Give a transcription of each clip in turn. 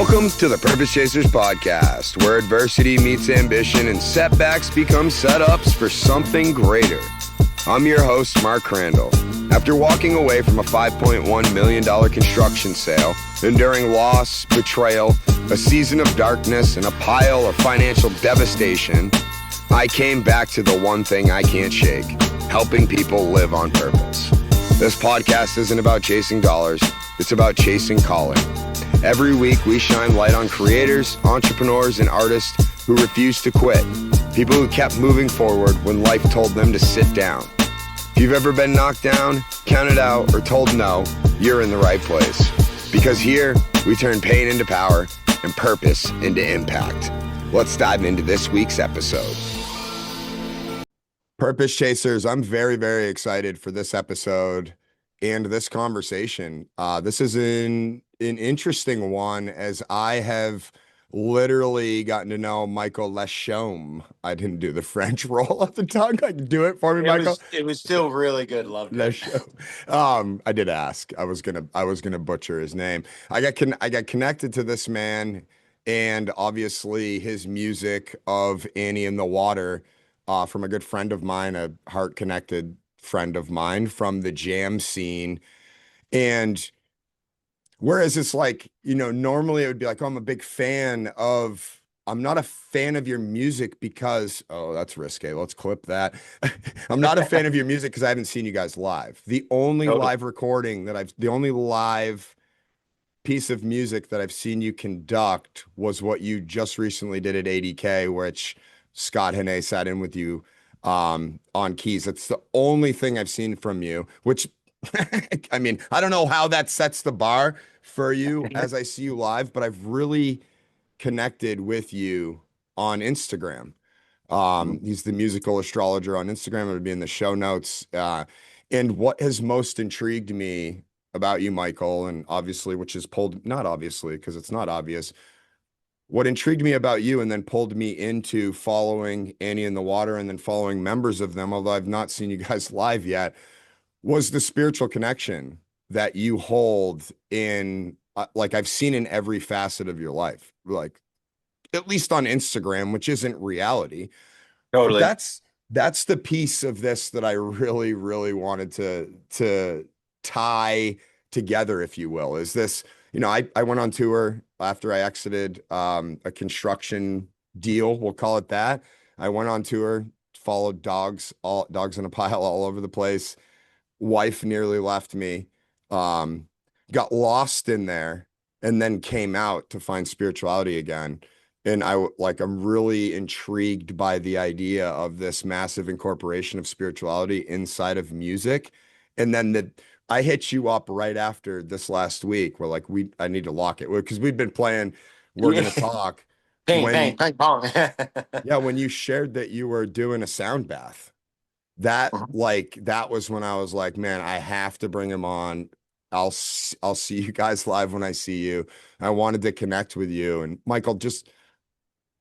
Welcome to the Purpose Chasers podcast, where adversity meets ambition and setbacks become setups for something greater. I'm your host, Mark Crandall. After walking away from a $5.1 million construction sale, enduring loss, betrayal, a season of darkness, and a pile of financial devastation, I came back to the one thing I can't shake, helping people live on purpose. This podcast isn't about chasing dollars, it's about chasing calling. Every week, we shine light on creators, entrepreneurs, and artists who refuse to quit. People who kept moving forward when life told them to sit down. If you've ever been knocked down, counted out, or told no, you're in the right place. Because here, we turn pain into power and purpose into impact. Let's dive into this week's episode. Purpose Chasers, I'm very, very excited for this episode and this conversation. This is an interesting one, as I have literally gotten to know Michael Lashomb. I didn't do the French roll of the tongue. Like, do it for me, Michael. It was still really good. Loved it. Lashomb. I did ask. I was gonna butcher his name. I got connected to this man, and obviously his music of Annie in the Water, from a good friend of mine, a heart-connected friend of mine from the jam scene. And whereas it's like, normally it would be like, oh, I'm not a fan of your music because, oh, that's risque. Let's clip that. I'm not a fan of your music because I haven't seen you guys live. The only live piece of music that I've seen you conduct was what you just recently did at 80K, which Scott Hannay sat in with you on keys. That's the only thing I've seen from you, which I mean, I don't know how that sets the bar for you as I see you live, but I've really connected with you on Instagram. He's the musical astrologer on Instagram. It would be in the show notes. And what has most intrigued me about you, Michael, and obviously, not obviously, because it's not obvious, what intrigued me about you and then pulled me into following Annie in the Water and then following members of them, although I've not seen you guys live yet, was the spiritual connection that you hold in, like I've seen in every facet of your life, like at least on Instagram, which isn't reality. Totally. But that's the piece of this that I really, really wanted to tie together, if you will, is this, I went on tour after I exited a construction deal, we'll call it that. I went on tour, followed dogs in a pile all over the place. Wife nearly left me, got lost in there, and then came out to find spirituality again. And I'm really intrigued by the idea of this massive incorporation of spirituality inside of music. And then I hit you up right after this last week. We're like, I need to lock it because we've been playing. We're gonna talk. Ping, pong. Yeah, when you shared that you were doing a sound bath, that was when I was like, man, I have to bring him on. I'll see you guys live when I see you. I wanted to connect with you. And Michael, just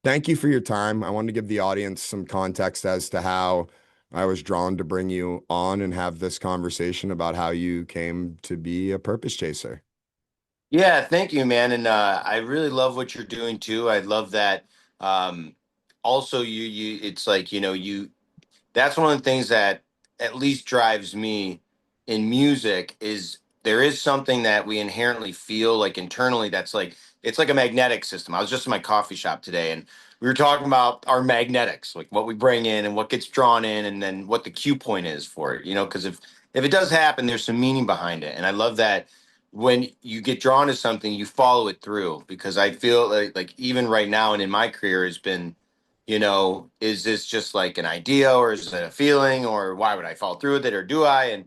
thank you for your time. I wanted to give the audience some context as to how I was drawn to bring you on and have this conversation about how you came to be a purpose chaser. Yeah, thank you, man. And I really love what you're doing too. I love that. Also, it's like, that's one of the things that at least drives me in music is there is something that we inherently feel like internally that's like, it's like a magnetic system. I was just in my coffee shop today and we were talking about our magnetics, like what we bring in and what gets drawn in and then what the cue point is for it, because if it does happen, there's some meaning behind it. And I love that when you get drawn to something, you follow it through because I feel like even right now and in my career has been, is this just like an idea or is it a feeling or why would I fall through with it or do I?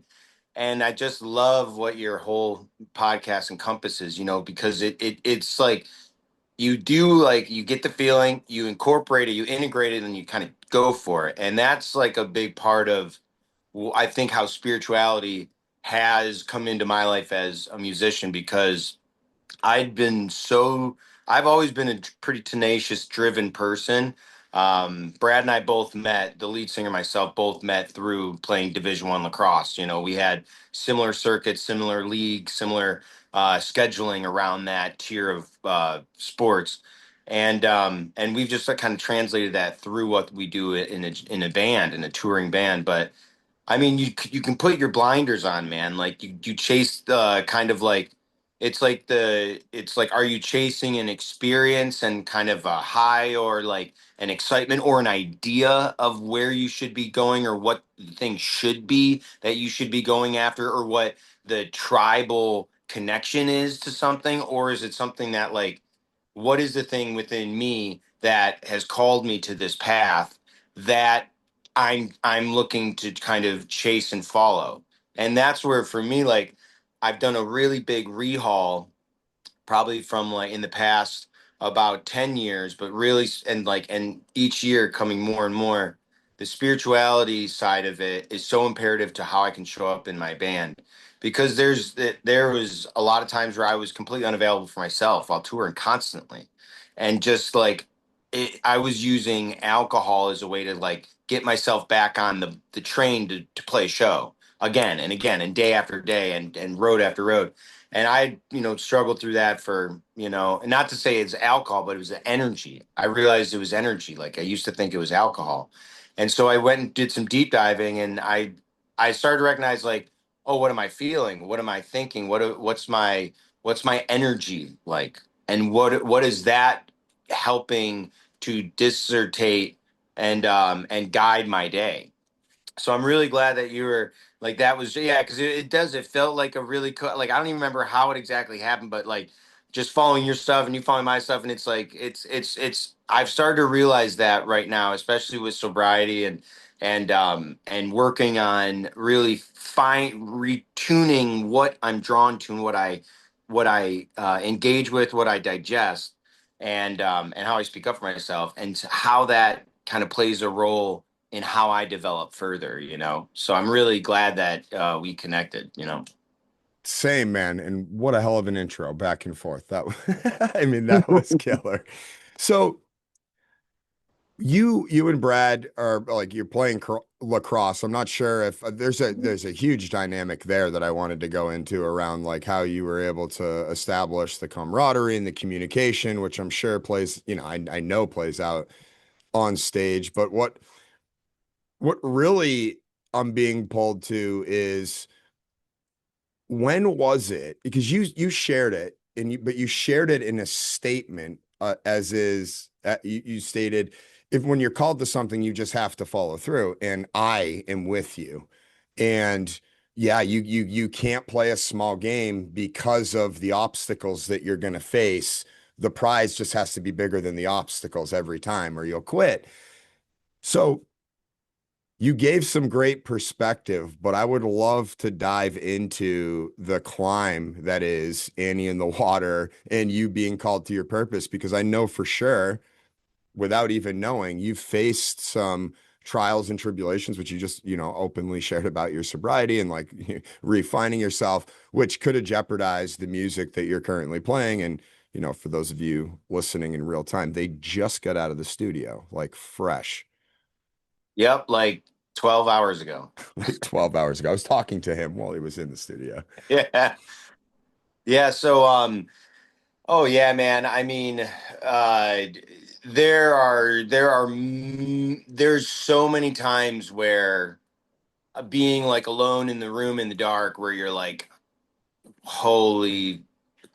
And I just love what your whole podcast encompasses, because it's like you get the feeling, you incorporate it, you integrate it, and you kind of go for it. And that's like a big part of, I think, how spirituality has come into my life as a musician because I've always been a pretty tenacious, driven person. Brad and I both met, the lead singer and myself both met through playing Division 1 lacrosse. You know, we had similar circuits, similar leagues, similar scheduling around that tier of sports. And we've just kind of translated that through what we do in a band, in a touring band. But I mean, you can put your blinders on, man. Like you chase the kind of like it's like, are you chasing an experience and kind of a high or like an excitement or an idea of where you should be going or what things should be that you should be going after or what the tribal connection is to something, or is it something that like what is the thing within me that has called me to this path that I'm looking to kind of chase and follow. And that's where for me, like I've done a really big rehaul probably from like in the past about 10 years, but really, and each year coming more and more, the spirituality side of it is so imperative to how I can show up in my band. Because there was a lot of times where I was completely unavailable for myself while touring constantly. And just like I was using alcohol as a way to like get myself back on the train to play a show again and again and day after day and road after road. And I, struggled through that for, and not to say it's alcohol, but it was the energy. I realized it was energy. Like I used to think it was alcohol. And so I went and did some deep diving and I started to recognize like, oh, what am I feeling? What am I thinking? What's my energy like? And what is that helping to dissertate and guide my day? So I'm really glad that you were like that was yeah because it felt like a really like I don't even remember how it exactly happened, but like just following your stuff and you following my stuff, and it's like it's I've started to realize that right now, especially with sobriety and working on really fine retuning what I'm drawn to and what I engage with, what I digest, and how I speak up for myself, and how that kind of plays a role in how I develop further. So I'm really glad that we connected. Same, man. And what a hell of an intro back and forth. I mean, that was killer. So you and Brad are like you're playing lacrosse. I'm not sure if there's a huge dynamic there that I wanted to go into around like how you were able to establish the camaraderie and the communication, which I'm sure plays, I know plays out on stage. But what really I'm being pulled to is when was it? Because you shared it but you shared it in a statement as is you stated if when you're called to something you just have to follow through and I am with you. And yeah, you can't play a small game because of the obstacles that you're going to face. The prize just has to be bigger than the obstacles every time or you'll quit. So you gave some great perspective, but I would love to dive into the climb that is Annie in the water and you being called to your purpose, because I know for sure, without even knowing, you've faced some trials and tribulations, which you just, openly shared about your sobriety and like refining yourself, which could have jeopardized the music that you're currently playing. And, for those of you listening in real time, they just got out of the studio, like fresh. Yep, like 12 hours ago. Like 12 hours ago. I was talking to him while he was in the studio. Yeah. Yeah, so oh yeah, man. I mean, there's so many times where being like alone in the room in the dark where you're like holy,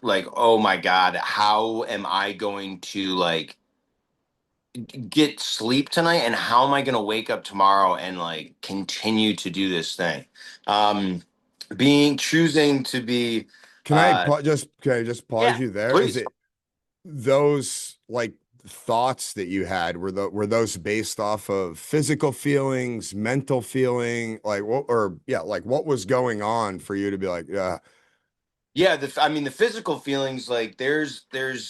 like, oh my God, how am I going to like get sleep tonight, and how am I going to wake up tomorrow and like continue to do this thing? Being choosing to be, uh, Can I just pause yeah, you there? Is please. it those like thoughts that you had were those based off of physical feelings, mental feeling, like what or yeah, like what was going on for you to be like, yeah, Yeah, I mean the physical feelings, like there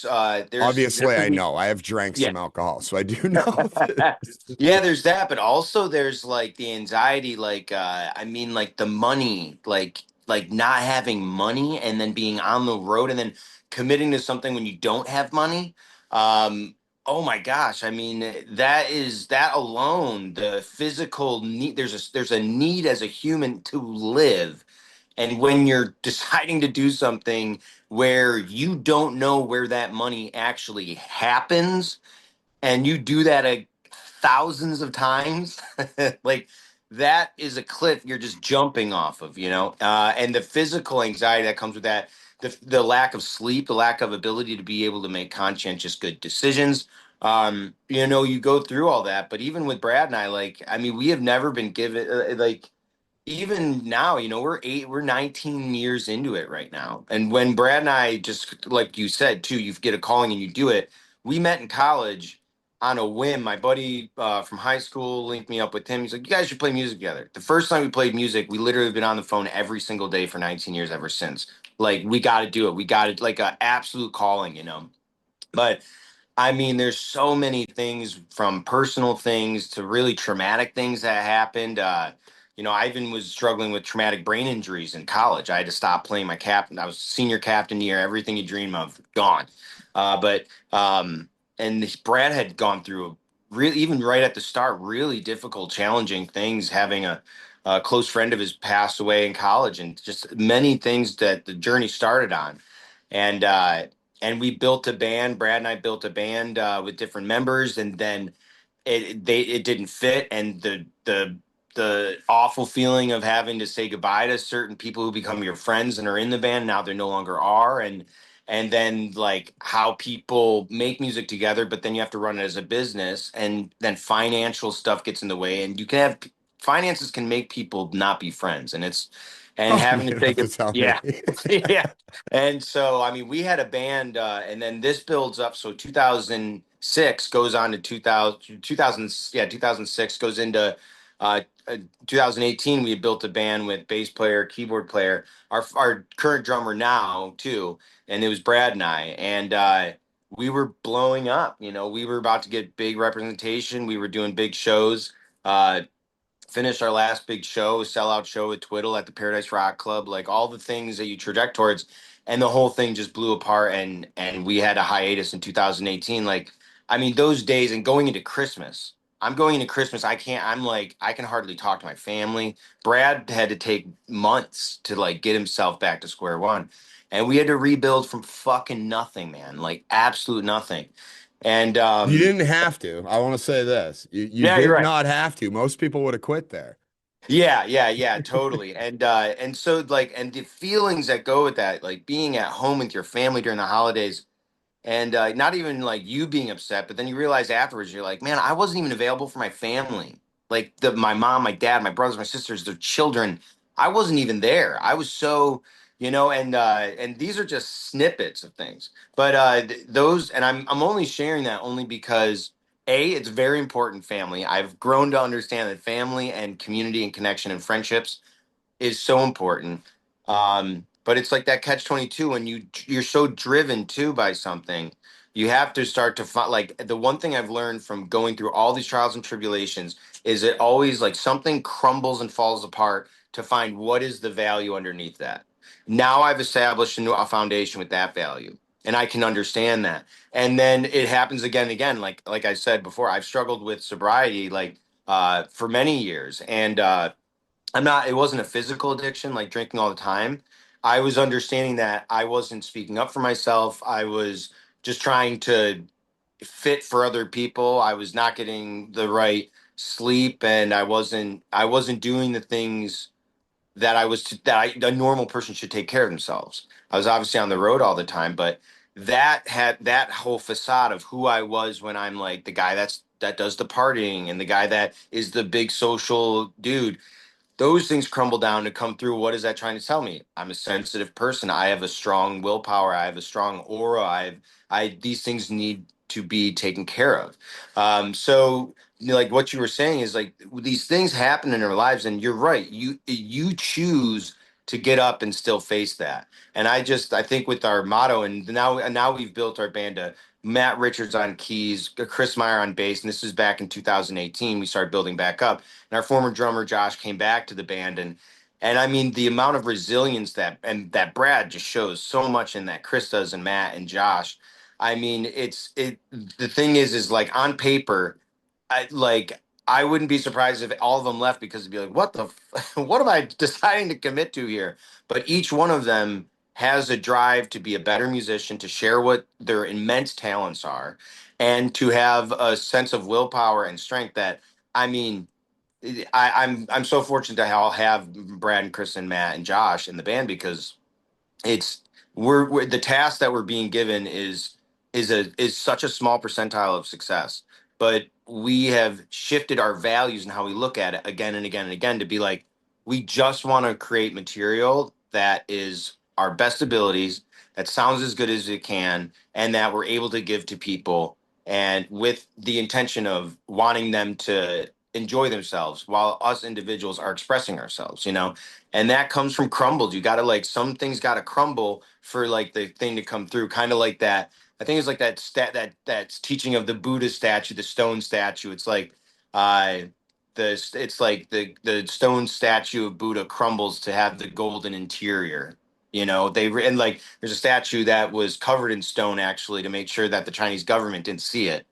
obviously I can be, know I have drank yeah. some alcohol, so I do know this. Yeah, there's that, but also there's like the anxiety, like I mean like the money, like not having money and then being on the road and then committing to something when you don't have money. Oh my gosh. I mean, that alone, the physical need, there's a need as a human to live. And when you're deciding to do something where you don't know where that money actually happens, and you do that thousands of times, like that is a cliff you're just jumping off of, and the physical anxiety that comes with that, the lack of sleep, the lack of ability to be able to make conscientious good decisions. You go through all that, but even with Brad and I, like, I mean, we have never been given like, even now, we're 19 years into it right now. And when Brad and I, just like you said too, you get a calling and you do it. We met in college on a whim. My buddy from high school linked me up with him. He's like, "You guys should play music together." The first time we played music, we literally have been on the phone every single day for 19 years ever since. Like, we got to do it. We got to, like, a absolute calling. But I mean, there's so many things, from personal things to really traumatic things that happened. I even was struggling with traumatic brain injuries in college. I had to stop playing my captain. I was senior captain year, everything you dream of, gone. But and Brad had gone through really, even right at the start, really difficult, challenging things. Having a close friend of his pass away in college, and just many things that the journey started on. And we built a band. Brad and I built a band with different members, and then it didn't fit, and the awful feeling of having to say goodbye to certain people who become your friends and are in the band, now they no longer are. And then, like, how people make music together, but then you have to run it as a business, and then financial stuff gets in the way, and you can have finances can make people not be friends, and Oh, you having to don't have take to a tell me. yeah. Yeah. And so, I mean, we had a band, and then this builds up. So 2006 goes on to 2000, yeah, 2006 goes into 2018. We had built a band with bass player, keyboard player, our current drummer now too, and it was Brad and I, and we were blowing up. We were about to get big representation. We were doing big shows. Uh, Finished our last big show, sellout show with Twiddle at the Paradise Rock Club, like all the things that you traject towards, and the whole thing just blew apart, and we had a hiatus in 2018. Like, I mean, those days, and going into Christmas. I'm going into Christmas. I'm like, I can hardly talk to my family. Brad had to take months to, like, get himself back to square one. And we had to rebuild from fucking nothing, man. Like, absolute nothing. And You didn't have to. I want to say this. You yeah, you're did right. not have to. Most people would have quit there. Yeah, totally. And so, like, and the feelings that go with that, like being at home with your family during the holidays, and not even like you being upset, but then you realize afterwards, you're like, man, I wasn't even available for my family. Like, my mom, my dad, my brothers, my sisters, their children. I wasn't even there. I was so, and these are just snippets of things. But those, and I'm only sharing that only because it's very important, family. I've grown to understand that family and community and connection and friendships is so important. But it's like that catch 22, when you're so driven too by something, you have to start to find, like, the one thing I've learned from going through all these trials and tribulations is it always, like, something crumbles and falls apart to find what is the value underneath that. Now I've established a foundation with that value, and I can understand that. And then it happens again and again. Like I said before, I've struggled with sobriety, like, for many years, and it wasn't a physical addiction like drinking all the time. I was understanding that I wasn't speaking up for myself. I was just trying to fit for other people. I was not getting the right sleep, and I wasn't doing the things that a normal person should take care of themselves. I was obviously on the road all the time, but that had that whole facade of who I was when I'm like the guy that does the partying, and the guy that is the big social dude. Those things crumble down to come through. What is that trying to tell me? I'm a sensitive person. I have a strong willpower. I have a strong aura. These things need to be taken care of. So, like what you were saying is, like, these things happen in our lives, and you're right. You choose to get up and still face that. And I think with our motto, and now we've built our band to Matt Richards on keys, Chris Meyer on bass, and this is back in 2018. We started building back up, and our former drummer Josh came back to the band, and I mean, the amount of resilience that Brad just shows so much in that, Chris does, and Matt and Josh. I mean, the thing is like on paper, I wouldn't be surprised if all of them left because it'd be like, what am I deciding to commit to here? But each one of them has a drive to be a better musician, to share what their immense talents are, and to have a sense of willpower and strength that, I mean, I'm so fortunate to have Brad and Chris and Matt and Josh in the band because it's we're the task that we're being given is such a small percentile of success, but we have shifted our values and how we look at it again and again and again to be like, we just want to create material that is our best abilities, that sounds as good as it can, and that we're able to give to people, and with the intention of wanting them to enjoy themselves while us individuals are expressing ourselves, and that comes from crumbles. You got to like, some things got to crumble for like the thing to come through, kind of like that. I think it's like that's teaching of the Buddha statue, the stone statue. It's like uh it's like the stone statue of Buddha crumbles to have the golden interior. And like there's a statue that was covered in stone actually to make sure that the Chinese government didn't see it,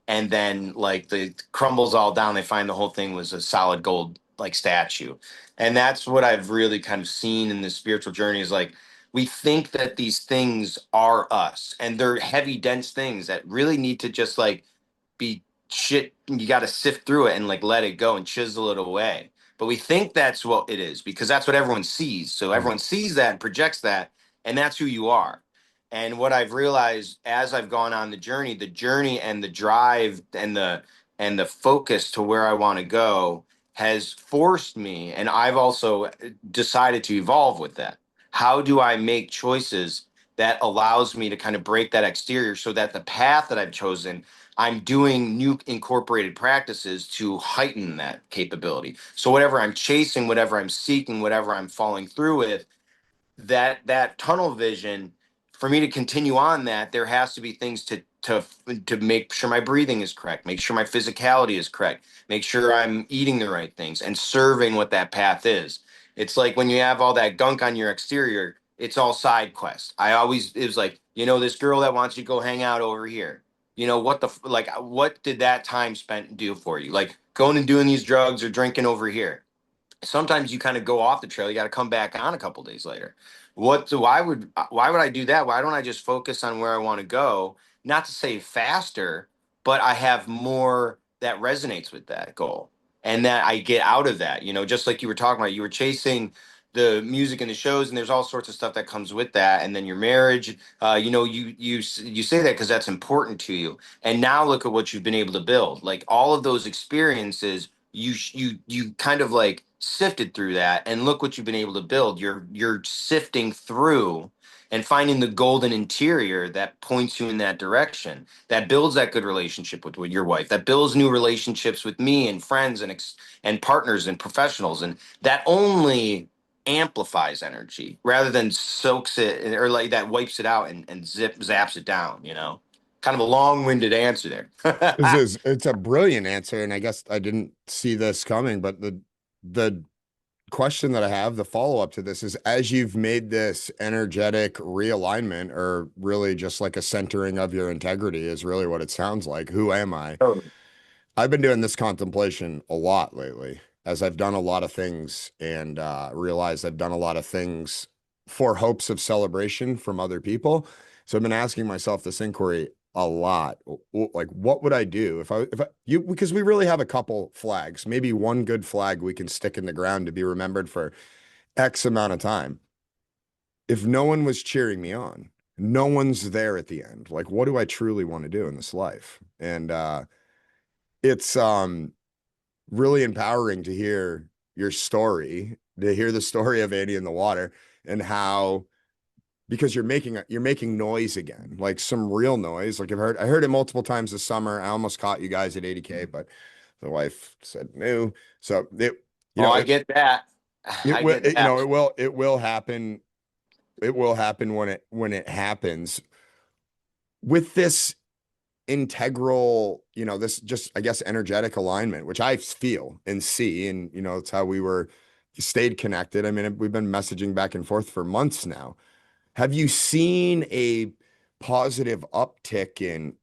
and then like the crumbles all down, they find the whole thing was a solid gold like statue. And that's what I've really kind of seen in this spiritual journey is like, we think that these things are us, and they're heavy dense things that really need to just like be shit. You got to sift through it and like let it go and chisel it away. But we think that's what it is because that's what everyone sees, so Mhm. everyone sees that and projects that, and that's who you are. And what I've realized as I've gone on the journey and the drive and the focus to where I want to go has forced me, and I've also decided to evolve with that. How do I make choices that allows me to kind of break that exterior so that the path that I've chosen, I'm doing new incorporated practices to heighten that capability. So whatever I'm chasing, whatever I'm seeking, whatever I'm falling through with, that tunnel vision, for me to continue on that, there has to be things to make sure my breathing is correct, make sure my physicality is correct, make sure I'm eating the right things and serving what that path is. It's like when you have all that gunk on your exterior, it's all side quest. It was like, this girl that wants you to go hang out over here. What did that time spent do for you? Like going and doing these drugs or drinking over here, sometimes you kind of go off the trail. You got to come back on a couple days later. Why would I do that? Why don't I just focus on where I want to go? Not to say faster, but I have more that resonates with that goal, and that I get out of that. Just like you were talking about, you were chasing the music and the shows, and there's all sorts of stuff that comes with that, and then your marriage. You say that because that's important to you, and now look at what you've been able to build. Like all of those experiences, you kind of like sifted through that, and look what you've been able to build. You're sifting through and finding the golden interior that points you in that direction, that builds that good relationship with your wife, that builds new relationships with me and friends and partners and professionals, and that only amplifies energy rather than soaks it, or like that wipes it out and zaps it down. Kind of a long-winded answer there. It's a brilliant answer, and I guess I didn't see this coming, but the question that I have, the follow-up to this is, as you've made this energetic realignment, or really just like a centering of your integrity is really what it sounds like. Who am I? Totally. I've been doing this contemplation a lot lately as I've done a lot of things and realized I've done a lot of things for hopes of celebration from other people. So I've been asking myself this inquiry a lot. Like, what would I do because we really have a couple flags, maybe one good flag we can stick in the ground to be remembered for X amount of time. If no one was cheering me on, no one's there at the end. Like, what do I truly want to do in this life? And it's really empowering to hear your story, to hear the story of Annie in the water, and how, because you're making noise again, like some real noise. Like I heard it multiple times this summer. I almost caught you guys at 80K, but the wife said no. So you Oh, know, I it get that. it I will get that. it will happen. It will happen when it happens. With this integral, this just, I guess, energetic alignment, which I feel and see, and it's how we stayed connected. I mean, we've been messaging back and forth for months now. Have you seen a positive uptick in,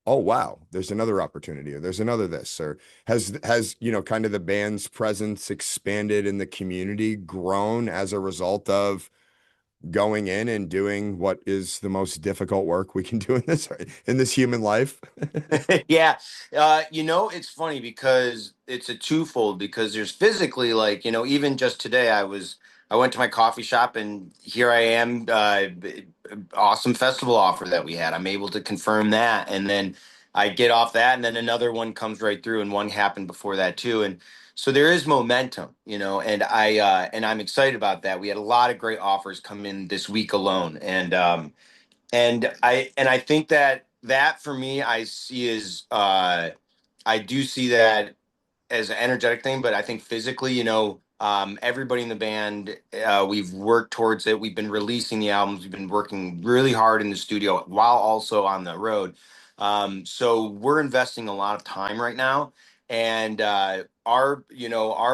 oh wow, there's another opportunity, or there's another this, or has kind of the band's presence expanded in the community, grown as a result of going in and doing what is the most difficult work we can do in this human life? Yeah. It's funny because it's a twofold because there's physically like, even just today I went to my coffee shop and here I am, awesome festival offer that we had. I'm able to confirm that. And then I get off that and then another one comes right through and one happened before that too. And so there is momentum, and I'm excited about that. We had a lot of great offers come in this week alone. And I think that for me I see is I do see that as an energetic thing, but I think physically, everybody in the band, we've worked towards it. We've been releasing the albums. We've been working really hard in the studio while also on the road. So we're investing a lot of time right now, and our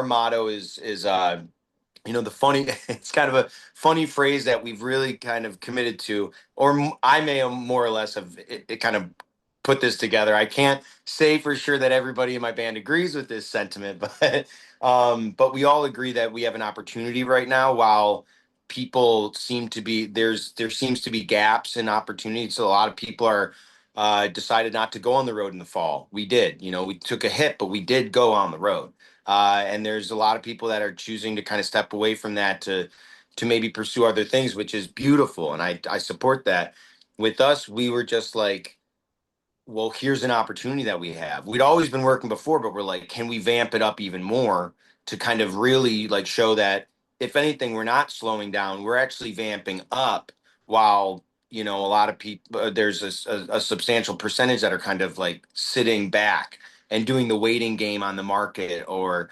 motto is the funny it's kind of a funny phrase that we've really kind of committed to, or I may have more or less have it kind of put this together. I can't say for sure that everybody in my band agrees with this sentiment, but we all agree that we have an opportunity right now while people seem to be there seems to be gaps in opportunity. So a lot of people are decided not to go on the road in the fall. We did, we took a hit, but we did go on the road. And there's a lot of people that are choosing to kind of step away from that to maybe pursue other things, which is beautiful, and I support that. With us, we were just like, well, here's an opportunity that we have. We'd always been working before, but we're like, can we vamp it up even more to kind of really like show that if anything, we're not slowing down, we're actually vamping up while, a lot of people, there's a substantial percentage that are kind of like sitting back and doing the waiting game on the market, or,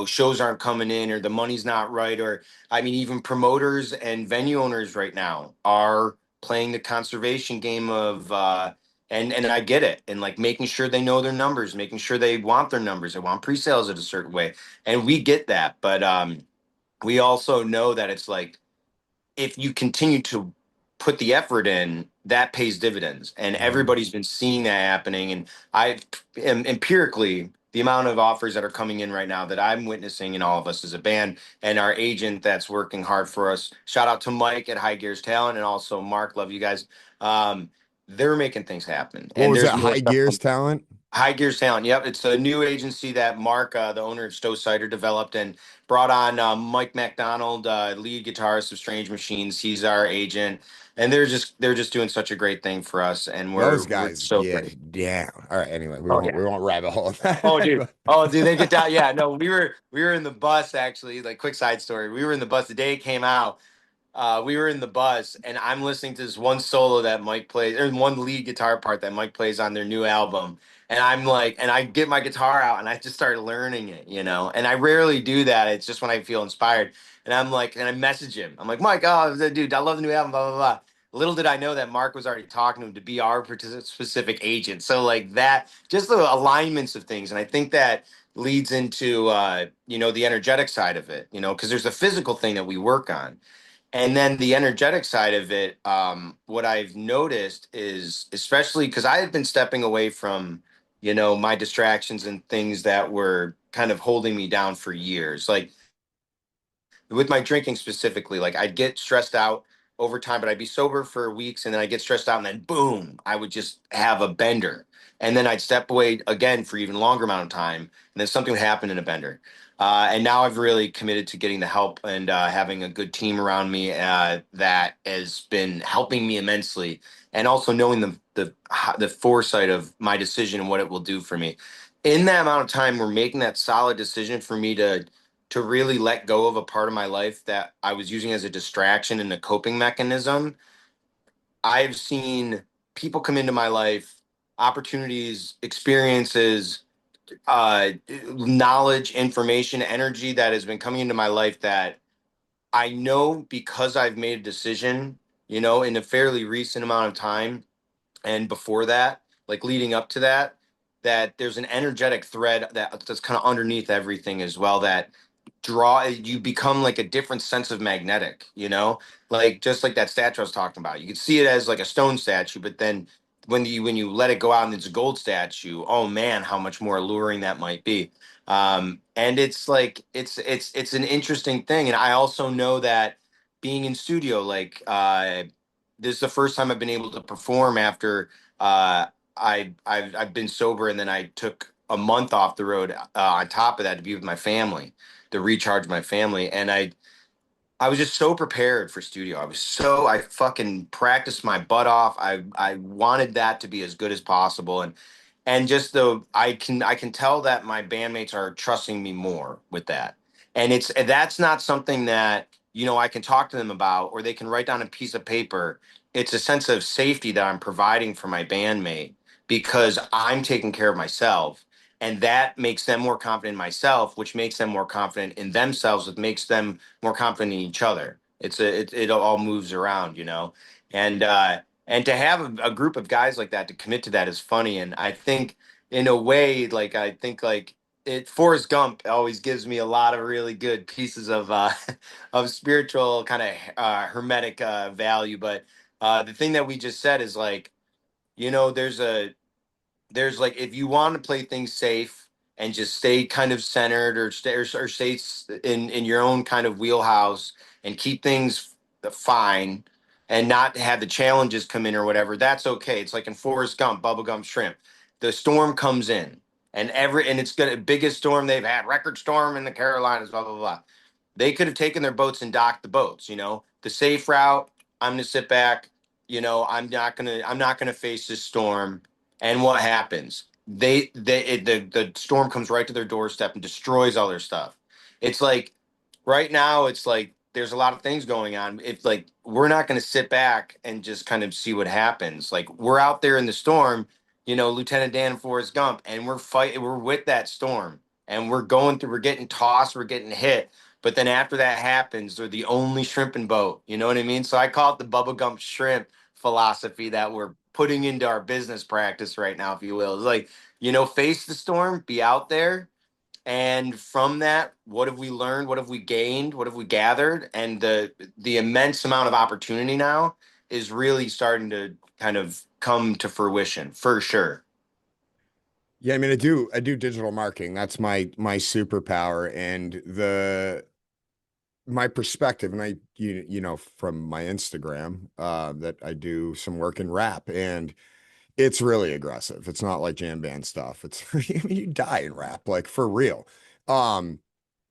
shows aren't coming in, or the money's not right. Or, I mean, even promoters and venue owners right now are playing the conservation game of, and I get it. And like making sure they know their numbers, making sure they want their numbers, they want pre-sales in a certain way. And we get that. But we also know that it's like if you continue to put the effort in, that pays dividends. And Mhm. everybody's been seeing that happening. And I am empirically the amount of offers that are coming in right now that I'm witnessing in all of us as a band, and our agent that's working hard for us. Shout out to Mike at High Gears Talent, and also Mark. Love you guys. Um, they're making things happen, What and was there's that? more High stuff Gears coming. Talent? High Gears Talent. Yep, it's a new agency that Mark, the owner of Stowe Cider, developed and brought on Mike McDonald, lead guitarist of Strange Machines. He's our agent, and they're just doing such a great thing for us, and Those we're guys so grateful. get down. All right. Anyway, we Oh won't yeah. we won't rabbit hole on Oh that. dude. Oh dude, they get down. Yeah, no, we were in the bus actually. Like quick side story, we were in the bus the day it came out. We were in the bus and I'm listening to this one solo that Mike plays, or one lead guitar part that Mike plays on their new album. And I'm like, and I get my guitar out and I just start learning it. And I rarely do that. It's just when I feel inspired. And I'm like, and I message him. I'm like, Mike, oh, dude, I love the new album, blah, blah, blah. Little did I know that Mark was already talking to him to be our specific agent. So like that, just the alignments of things. And I think that leads into, the energetic side of it, because there's a physical thing that we work on, and then the energetic side of it, what I've noticed is, especially because I had been stepping away from, my distractions and things that were kind of holding me down for years. Like with my drinking specifically, like I'd get stressed out over time, but I'd be sober for weeks and then I'd get stressed out and then boom, I would just have a bender. And then I'd step away again for even longer amount of time. And then something would happen in a bender. And now I've really committed to getting the help and having a good team around me that has been helping me immensely. And also knowing the foresight of my decision and what it will do for me. In that amount of time, we're making that solid decision for me to really let go of a part of my life that I was using as a distraction and a coping mechanism. I've seen people come into my life, opportunities, experiences, knowledge, information, energy that has been coming into my life that I know because I've made a decision, in a fairly recent amount of time and before that, like leading up to that, that there's an energetic thread that's kind of underneath everything as well that you become like a different sense of magnetic, like just like that statue I was talking about. You can see it as like a stone statue, but then when you let it go out and it's a gold statue, oh man, how much more alluring that might be. And it's like it's an interesting thing. And I also know that being in studio, like this is the first time I've been able to perform after I've been sober, and then I took a month off the road on top of that to be with my family, to recharge my family. And I was just so prepared for studio. I fucking practiced my butt off. I wanted that to be as good as possible. And just the I can tell that my bandmates are trusting me more with that. And that's not something that, I can talk to them about, or they can write down a piece of paper. It's a sense of safety that I'm providing for my bandmate because I'm taking care of myself. And that makes them more confident in myself, which makes them more confident in themselves, which makes them more confident in each other. It all moves around, and to have a group of guys like that to commit to that is funny. And I think in a way, like I think like it Forrest Gump always gives me a lot of really good pieces of of spiritual kind of hermetic value. But the thing that we just said is like, there's like, if you want to play things safe and just stay kind of centered, or stay in your own kind of wheelhouse and keep things fine and not have the challenges come in or whatever, that's okay. It's like in Forrest Gump, Bubblegum Shrimp. The storm comes in, and it's gonna biggest storm they've had, record storm in the Carolinas, blah blah blah. They could have taken their boats and docked the boats, the safe route. I'm gonna sit back, I'm not gonna face this storm. And what happens? The storm comes right to their doorstep and destroys all their stuff. It's like right now, it's like there's a lot of things going on. It's like we're not going to sit back and just kind of see what happens. Like we're out there in the storm, Lieutenant Dan and Forrest Gump, and we're fighting. We're with that storm, and we're going through. We're getting tossed. We're getting hit. But then after that happens, they're the only shrimping boat. You know what I mean? So I call it the Bubba Gump shrimp philosophy that we're putting into our business practice right now, if you will. It's like, face the storm, be out there. And from that, what have we learned? What have we gained? What have we gathered? And the immense amount of opportunity now is really starting to kind of come to fruition for sure. Yeah, I mean, I do digital marketing. That's my superpower, and the my perspective, and you know from my Instagram, that I do some work in rap, and it's really aggressive. It's not like jam band stuff. It's I mean, you die in rap, like for real. Um,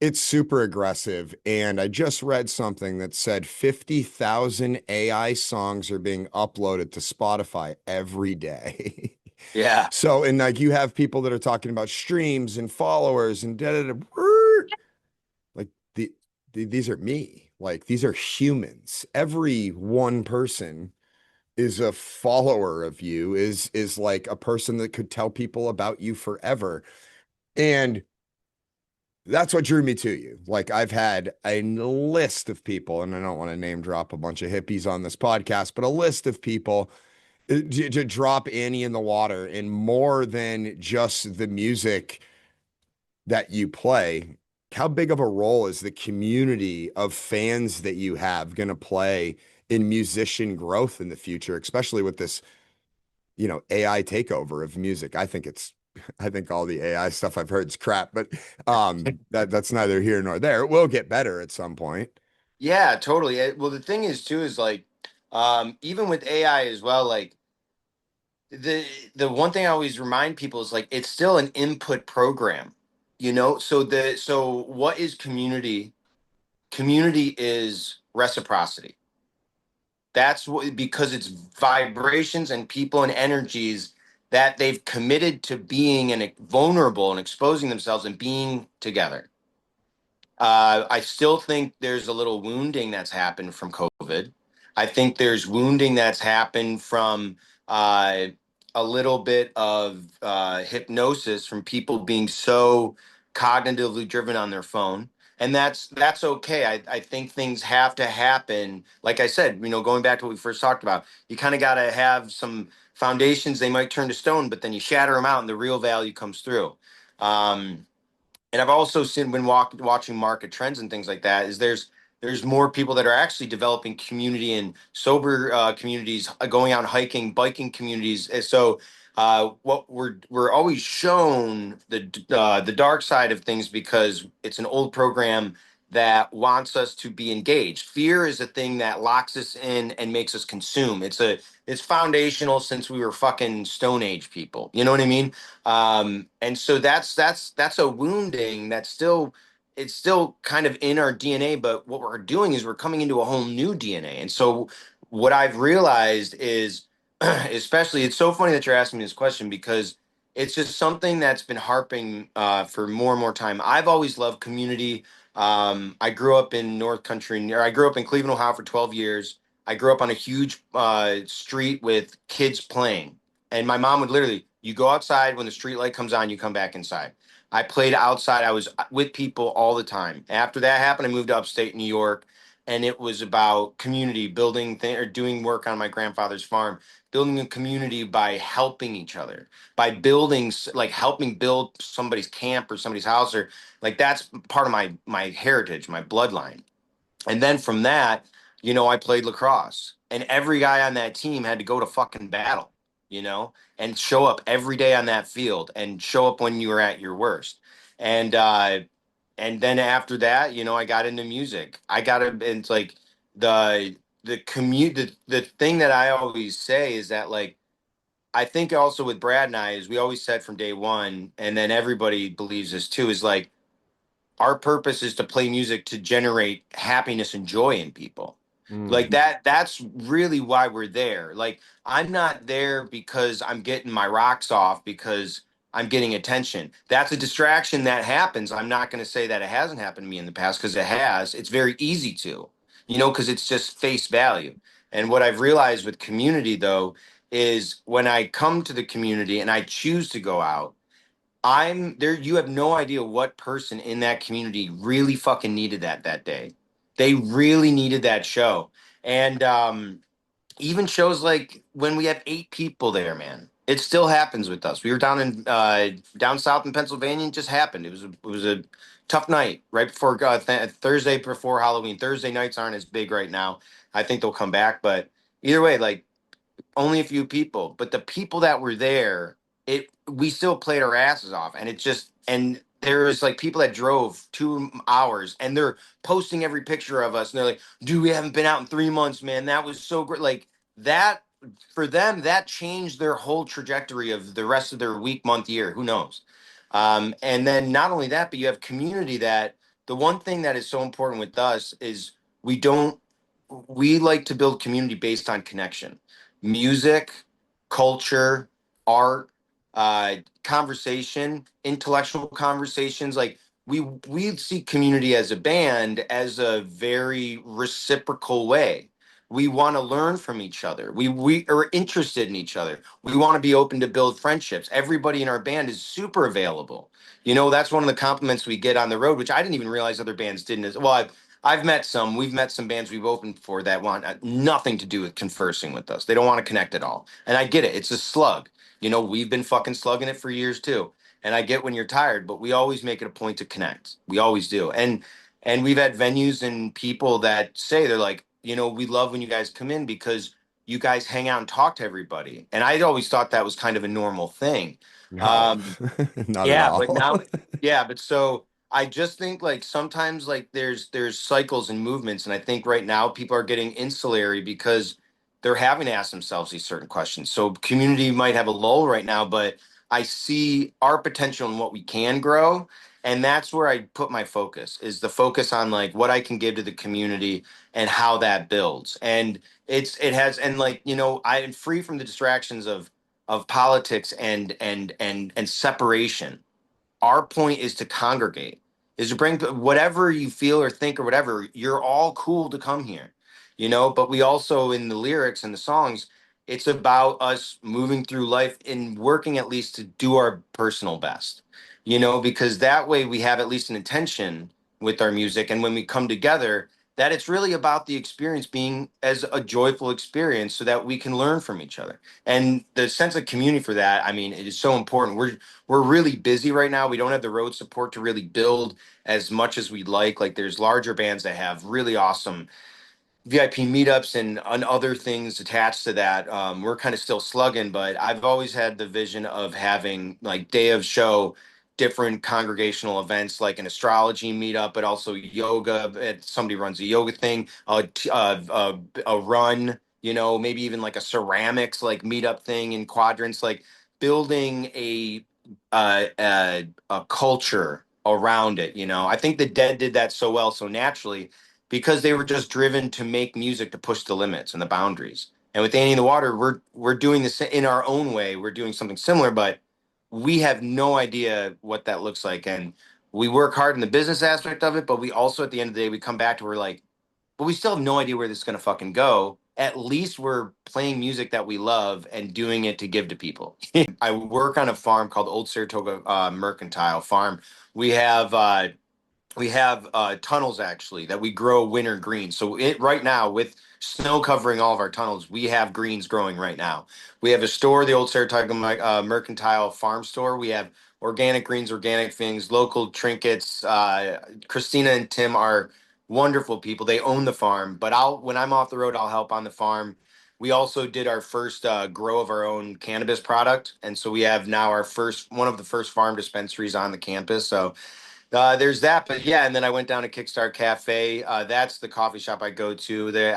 it's super aggressive, and I just read something that said 50,000 AI songs are being uploaded to Spotify every day. Yeah. So, and like you have people that are talking about streams and followers and da da da. Like these are me. Like these are humans. Every one person is a follower of you, is like a person that could tell people about you forever. And that's what drew me to you. Like I've had a list of people, and I don't want to name drop a bunch of hippies on this podcast, but a list of people to drop Annie in the water, and more than just the music that you play. How big of a role is the community of fans that you have going to play in musician growth in the future, especially with this, AI takeover of music? I think all the AI stuff I've heard is crap, but that's neither here nor there. It will get better at some point. Yeah, totally. Well, the thing is too is like, even with AI as well, like the one thing I always remind people is like it's still an input program, so what is community? Community is reciprocity. That's what, because it's vibrations and people and energies that they've committed to being and vulnerable and exposing themselves and being together. I still think there's a little wounding that's happened from COVID. I think there's wounding that's happened from uh, a little bit of hypnosis from people being so cognitively driven on their phone. And that's okay. I think things have to happen. Like I said, going back to what we first talked about, you kind of got to have some foundations. They might turn to stone, but then you shatter them out and the real value comes through. Um, and I've also seen when watching market trends and things like that, is there's more people that are actually developing community and sober communities, going out hiking, biking communities. And so what we're always shown the dark side of things because it's an old program that wants us to be engaged. Fear is a thing that locks us in and makes us consume. It's foundational since we were fucking Stone Age people. You know what I mean? And so that's a wounding that's still, it's still kind of in our DNA, but what we're doing is we're coming into a whole new DNA. And so what I've realized is, especially, it's so funny that you're asking me this question because it's just something that's been harping for more and more time. I've always loved community. I grew up in North Country, or I grew up in Cleveland, Ohio for 12 years. I grew up on a huge street with kids playing. And my mom would literally, you go outside when the street light comes on, you come back inside. I played outside. I was with people all the time. After that happened, I moved to upstate New York, and it was about community building or doing work on my grandfather's farm, building a community by helping each other, by building like helping build somebody's camp or somebody's house, or like that's part of my heritage, my bloodline. And then from that, I played lacrosse, and every guy on that team had to go to fucking battle, and show up every day on that field and show up when you were at your worst. And then after that, I got into music. It's like the thing that I always say is that, like, I think also with Brad and I is we always said from day one, and then everybody believes this too, is like our purpose is to play music to generate happiness and joy in people. Mm. Like that's really why we're there. Like, I'm not there because I'm getting my rocks off because I'm getting attention. That's a distraction that happens. I'm not going to say that it hasn't happened to me in the past, because it has. It's very easy to, because it's just face value. And what I've realized with community, though, is when I come to the community and I choose to go out, I'm there. You have no idea what person in that community really fucking needed that day. They really needed that show. And even shows like when we have 8 people there, man, it still happens with us. We were down south in Pennsylvania. It just happened. It was a tough night right before Thursday before Halloween. Thursday nights aren't as big right now. I think they'll come back, but either way, like, only a few people, but the people that were there, it we still played our asses off, and it just and there was like people that drove 2 hours, and they're posting every picture of us, and they're like, "Dude, we haven't been out in 3 months, man. That was so great." Like that for them, that changed their whole trajectory of the rest of their week, month, year. Who knows? And then not only that, but you have community. That the one thing that is so important with us is we don't we like to build community based on connection, music, culture, art, conversation, intellectual conversations. Like we see community as a band as a very reciprocal way. We want to learn from each other. We are interested in each other. We want to be open to build friendships. Everybody in our band is super available. That's one of the compliments we get on the road, which I didn't even realize other bands didn't. As well, I've met some. We've met some bands we've opened for that want nothing to do with conversing with us. They don't want to connect at all. And I get it. It's a slug. We've been fucking slugging it for years too. And I get when you're tired, but we always make it a point to connect. We always do. And we've had venues and people that say, they're like, we love when you guys come in because you guys hang out and talk to everybody. And I always thought that was kind of a normal thing. No, Um, not at yeah, but all. now, yeah, but so I just think like sometimes like there's cycles and movements, and I think right now people are getting insulary because they're having to ask themselves these certain questions. So community might have a lull right now, but I see our potential and what we can grow, and that's where I put my focus, is the focus on like what I can give to the community and how that builds. And it has, and like, I am free from the distractions of politics and separation. Our point is to congregate, is to bring whatever you feel or think or whatever. You're all cool to come here, but we also, in the lyrics and the songs, it's about us moving through life and working at least to do our personal best, because that way we have at least an intention with our music. And when we come together, that it's really about the experience being as a joyful experience so that we can learn from each other. And the sense of community for that, I mean, it is so important. We're really busy right now. We don't have the road support to really build as much as we'd like. Like there's larger bands that have really awesome VIP meetups and other things attached to that. We're kind of still slugging, but I've always had the vision of having like day of show, different congregational events like an astrology meetup, but also yoga. Somebody runs a yoga thing, a run, maybe even like a ceramics like meetup thing in quadrants, like building a culture around it. I think the Dead did that so well, so naturally because they were just driven to make music to push the limits and the boundaries. And with Annie in the Water, we're doing this in our own way. We're doing something similar, but we have no idea what that looks like. And we work hard in the business aspect of it, but we also at the end of the day we come back to we're like, but we still have no idea where this is gonna fucking go. At least we're playing music that we love and doing it to give to people. I work on a farm called Old Saratoga Mercantile Farm. We have tunnels actually that we grow winter greens. So it right now with snow covering all of our tunnels, we have greens growing right now. We have a store, the old Saratoga Mercantile Farm Store. We have organic greens, organic things, local trinkets. Christina and Tim are wonderful people. They own the farm, but I'll when I'm off the road, I'll help on the farm. We also did our first grow of our own cannabis product, and so we have now our first one of the first farm dispensaries on the campus. So there's that, but yeah, and then I went down to Kickstart Cafe. That's the coffee shop I go to. There,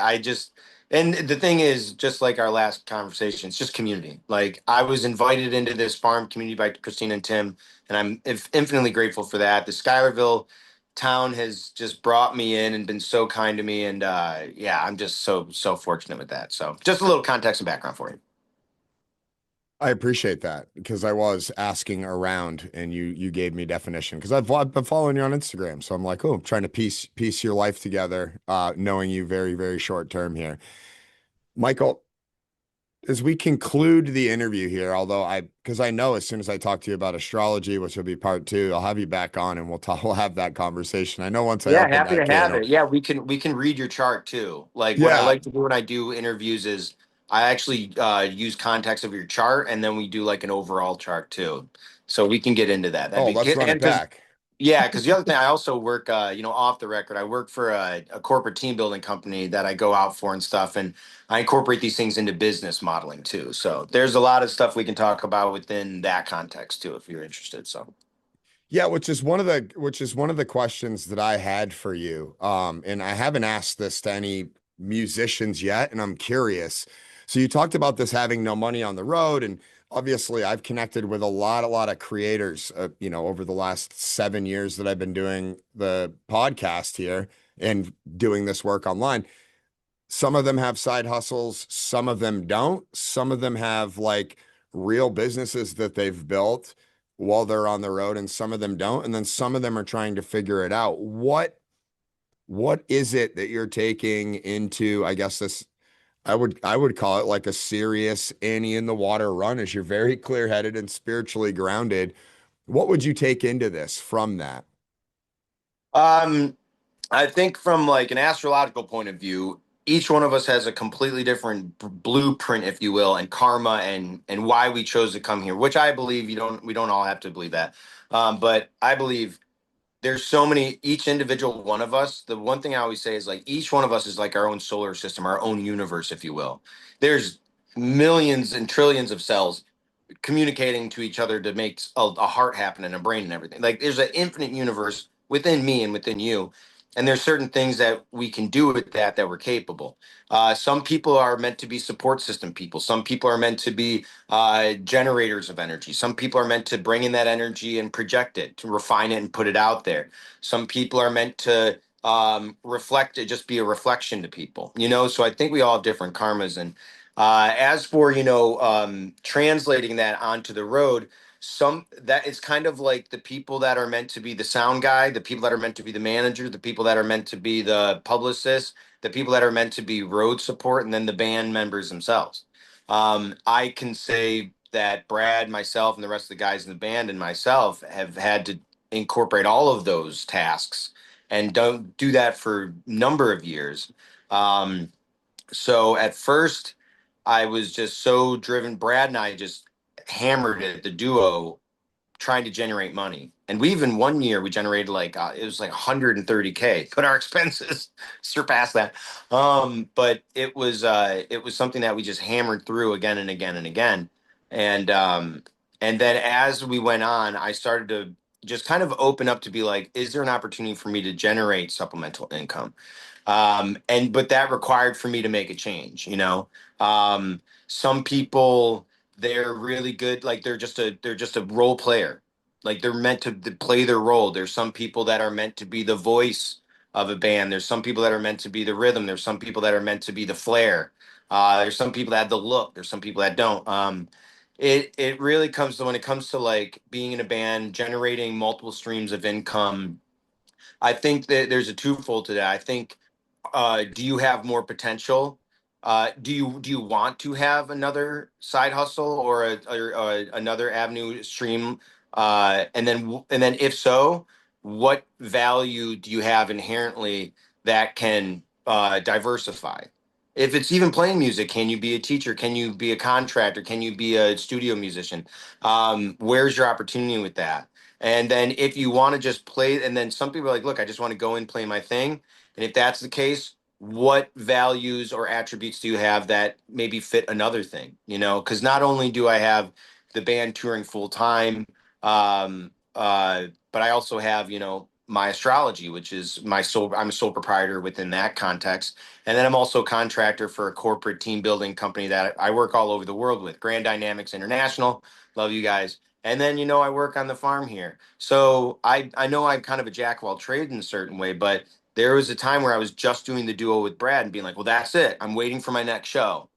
and the thing is, just like our last conversation, it's just community. Like I was invited into this farm community by Christina and Tim, and I'm infinitely grateful for that. The Schuylerville town has just brought me in and been so kind to me, and yeah, I'm just so fortunate with that. So, just a little context and background for you. I appreciate that because I was asking around and you gave me definition because I've been following you on Instagram. So I'm like, oh, I'm trying to piece your life together, knowing you very, very short term here. Michael, as we conclude the interview here, although because I know as soon as I talk to you about astrology, which will be part two, I'll have you back on and we'll have that conversation. I know once I Yeah, open happy that to can, have it. Yeah, we can read your chart too. Like what I yeah. like to do when I do interviews is I actually use context of your chart and then we do like an overall chart too. So we can get into that. That'd Oh, be let's run and it because back. yeah, because the other thing I also work off the record. I work for a corporate team building company that I go out for and stuff, and I incorporate these things into business modeling too. So there's a lot of stuff we can talk about within that context too, if you're interested. So. Yeah, which is one of the questions that I had for you. And I haven't asked this to any musicians yet, and I'm curious. So you talked about this having no money on the road, and obviously I've connected with a lot of creators, over the last 7 years that I've been doing the podcast here and doing this work online. Some of them have side hustles, some of them don't. Some of them have like real businesses that they've built while they're on the road, and some of them don't. And then some of them are trying to figure it out. What is it that you're taking into, I guess this I would call it like a serious Annie in the Water run as you're very clear-headed and spiritually grounded. What would you take into this from that? Um, I think from like an astrological point of view, each one of us has a completely different blueprint, if you will, and karma and why we chose to come here, which I believe we don't all have to believe that. But I believe there's so many each individual one of us. The one thing I always say is like each one of us is like our own solar system, our own universe, if you will. There's millions and trillions of cells communicating to each other to make a heart happen and a brain and everything. Like there's an infinite universe within me and within you. And there's certain things that we can do with that we're capable. Some people are meant to be support system people. Some people are meant to be generators of energy. Some people are meant to bring in that energy and project it, to refine it and put it out there. Some people are meant to reflect it, just be a reflection to people. So I think we all have different karmas. And as for translating that onto the road, some that it's kind of like the people that are meant to be the sound guy, the people that are meant to be the manager, the people that are meant to be the publicist, the people that are meant to be road support, and then the band members themselves. I can say that Brad, myself, and the rest of the guys in the band and myself have had to incorporate all of those tasks and don't do that for a number of years. Um, so at first, I was just so driven. Brad and I just hammered it, the duo, trying to generate money. And we even one year we generated like it was like 130K, but our expenses surpassed that. But it was something that we just hammered through again and again and again. And then as we went on, I started to just kind of open up to be like, is there an opportunity for me to generate supplemental income? And but that required for me to make a change, you know. Some people, they're really good, like they're just a role player, like they're meant to play their role. There's some people that are meant to be the voice of a band. There's some people that are meant to be the rhythm. There's some people that are meant to be the flair. There's some people that have the look. There's some people that don't. It really comes to, when it comes to like being in a band, generating multiple streams of income. I think that there's a twofold to that. I think, do you have more potential? Do you want to have another side hustle or another avenue stream? And then if so, what value do you have inherently that can diversify? If it's even playing music, can you be a teacher? Can you be a contractor? Can you be a studio musician? Where's your opportunity with that? And then if you want to just play, and then some people are like, look, I just want to go and play my thing. And if that's the case, what values or attributes do you have that maybe fit another thing? You know, because not only do I have the band touring full time, um, but I also have, you know, my astrology, which is my sole, I'm a sole proprietor within that context. And then I'm also a contractor for a corporate team building company that I work all over the world with, Grand Dynamics International. Love you guys. And then, you know, I work on the farm here. So I know I'm kind of a jack of all trades in a certain way, but there was a time where I was just doing the duo with Brad and being like, well, that's it. I'm waiting for my next show.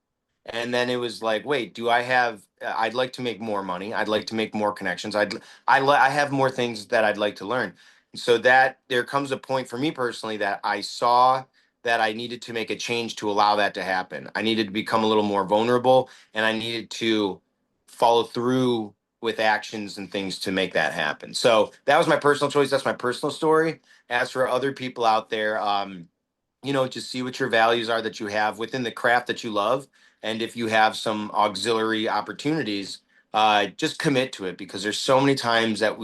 And then it was like, wait, do I have, I'd like to make more money. I'd like to make more connections. I have more things that I'd like to learn. So that there comes a point for me personally that I saw that I needed to make a change to allow that to happen. I needed to become a little more vulnerable, and I needed to follow through with actions and things to make that happen. So that was my personal choice. That's my personal story. As for other people out there, you know, just see what your values are that you have within the craft that you love. And if you have some auxiliary opportunities, just commit to it, because there's so many times that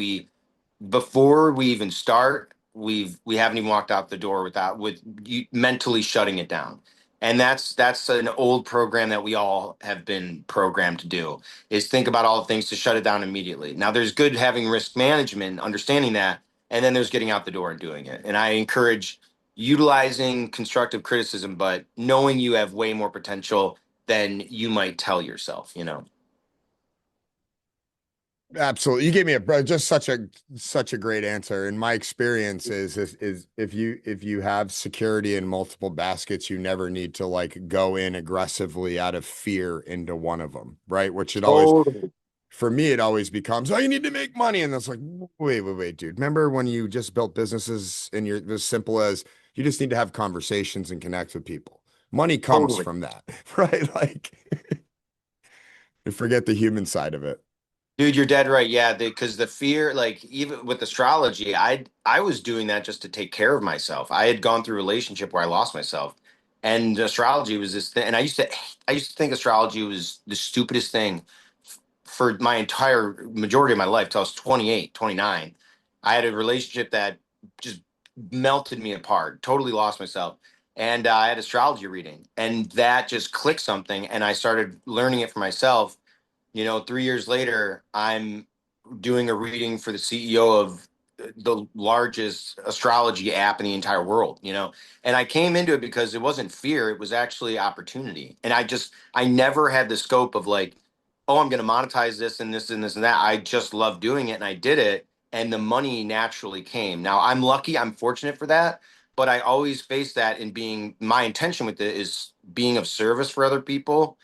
before we even start, we haven't even walked out the door without with you mentally shutting it down. And that's an old program that we all have been programmed to do, is think about all the things to shut it down immediately. Now there's good having risk management, understanding that, and then there's getting out the door and doing it. And I encourage utilizing constructive criticism, but knowing you have way more potential than you might tell yourself, you know. Absolutely. You gave me just such a great answer. And my experience is if you have security in multiple baskets, you never need to like go in aggressively out of fear into one of them, right? Which it always, Totally. for me, it always becomes, oh, you need to make money. And that's like, wait, dude. Remember when you just built businesses and you're as simple as you just need to have conversations and connect with people. Money comes Totally. from that, right? Like, you forget the human side of it. Dude, you're dead right. Yeah, because the fear, like even with astrology, I was doing that just to take care of myself. I had gone through a relationship where I lost myself, and astrology was this thing. And I used to think astrology was the stupidest thing for my entire majority of my life till I was 28, 29. I had a relationship that just melted me apart, totally lost myself. And I had astrology reading, and that just clicked something, and I started learning it for myself. You know, 3 years later, I'm doing a reading for the CEO of the largest astrology app in the entire world, you know. And I came into it because it wasn't fear, it was actually opportunity. And I never had the scope of like, oh, I'm going to monetize this and this and this and that. I just loved doing it, and I did it, and the money naturally came. Now, I'm lucky, I'm fortunate for that, but I always face that in being, my intention with it is being of service for other people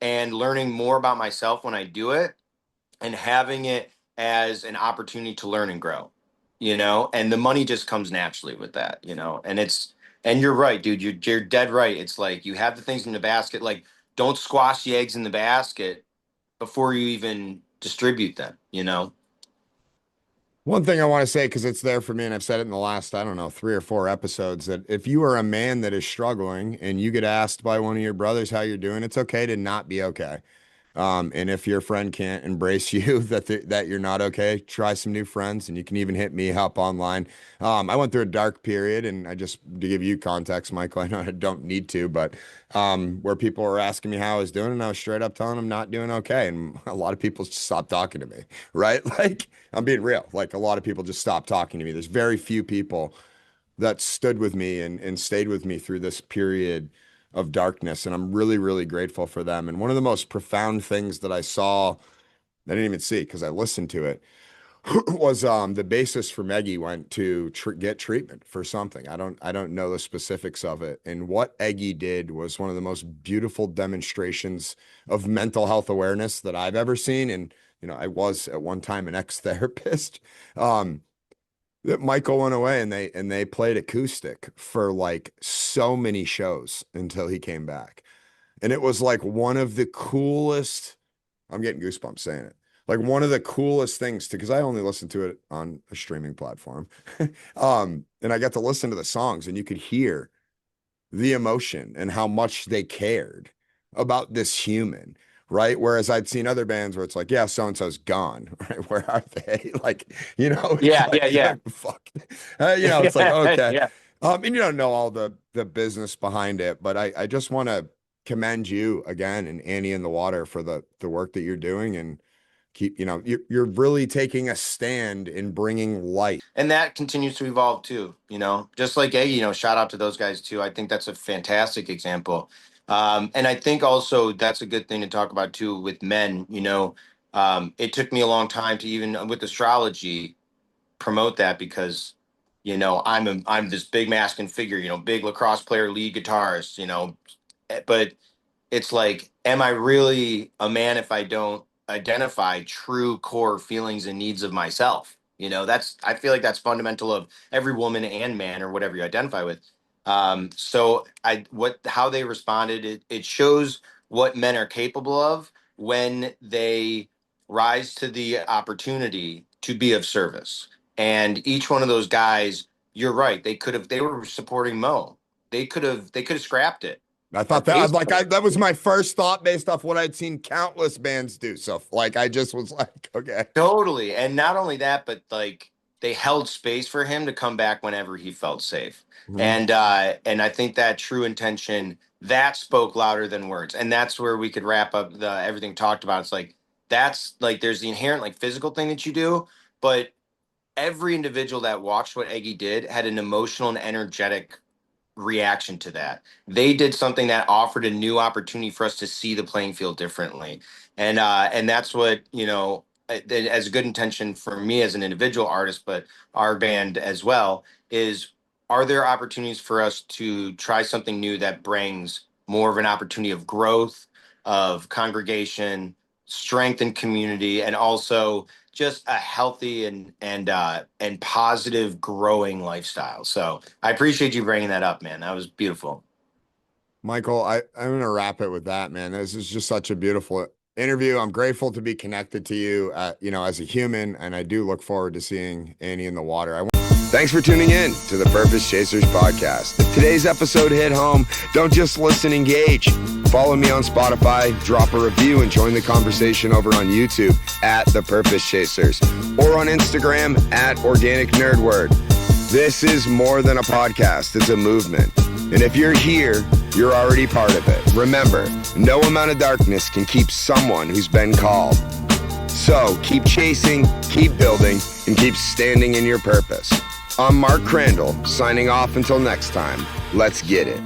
and learning more about myself when I do it, and having it as an opportunity to learn and grow, you know, and the money just comes naturally with that, you know, and you're right, dude, you're dead right. It's like you have the things in the basket, like don't squash the eggs in the basket before you even distribute them, you know? One thing I want to say, because it's there for me, and I've said it in the last, I don't know, 3 or 4 episodes, that if you are a man that is struggling and you get asked by one of your brothers how you're doing, it's okay to not be okay. And if your friend can't embrace you that you're not okay, try some new friends, and you can even hit me up online. I went through a dark period, and I just to give you context, Michael, I know I don't need to, but where people were asking me how I was doing, and I was straight up telling them not doing okay, and a lot of people just stopped talking to me, right? Like I'm being real. Like a lot of people just stopped talking to me. There's very few people that stood with me and stayed with me through this period of darkness. And I'm really, really grateful for them. And one of the most profound things that I saw, I didn't even see because I listened to it, was the basis for Meggie went to get treatment for something. I don't know the specifics of it. And what Eggie did was one of the most beautiful demonstrations of mental health awareness that I've ever seen. And I was at one time an ex-therapist. That Michael went away and they played acoustic for like so many shows until he came back. And it was like one of the coolest, I'm getting goosebumps saying it. Like one of the coolest things to, because I only listened to it on a streaming platform. And I got to listen to the songs and you could hear the emotion and how much they cared about this human, right? Whereas I'd seen other bands where it's like, yeah, so and so's gone, right? Where are they? Like, it's Yeah, like, yeah, yeah. fuck, it's like okay, Yeah. and you don't know all the business behind it, but I just want to commend you again and Annie in the Water for the work that you're doing and keep, you're really taking a stand in bringing light. And that continues to evolve too, just like Eggy, shout out to those guys too. I think that's a fantastic example. And I think also that's a good thing to talk about too with men. It took me a long time to even with astrology promote that because, I'm this big masculine figure, big lacrosse player, lead guitarist, but it's like, am I really a man if I don't identify true core feelings and needs of myself? I feel like that's fundamental of every woman and man or whatever you identify with. How they responded, it shows what men are capable of when they rise to the opportunity to be of service. And each one of those guys, you're right, they were supporting Mo. They could have scrapped it I or thought that paid for it. that was my first thought based off what I'd seen countless bands do. So like I just was like, okay. Totally. And not only that, but like they held space for him to come back whenever he felt safe. Mhm. And I think that true intention that spoke louder than words. And that's where we could wrap up the everything talked about. It's like that's like there's the inherent like physical thing that you do, but every individual that watched what Eggy did had an emotional and energetic reaction to that. They did something that offered a new opportunity for us to see the playing field differently. And that's what, as a good intention for me as an individual artist, but our band as well, is are there opportunities for us to try something new that brings more of an opportunity of growth, of congregation, strength and community, and also just a healthy and positive growing lifestyle. So I appreciate you bringing that up, man. That was beautiful. Michael, I'm gonna wrap it with that, man. This is just such a beautiful interview. I'm grateful to be connected to you, as a human, and I do look forward to seeing Annie in the Water. Thanks for tuning in to the Purpose Chasers podcast. If today's episode hit home, don't just listen, engage. Follow me on Spotify, drop a review, and join the conversation over on YouTube at The Purpose Chasers or on Instagram at Organic Nerdword. This is more than a podcast, it's a movement. And if you're here, you're already part of it. Remember, no amount of darkness can keep someone who's been called. So keep chasing, keep building, and keep standing in your purpose. I'm Mark Crandall, signing off until next time. Let's get it.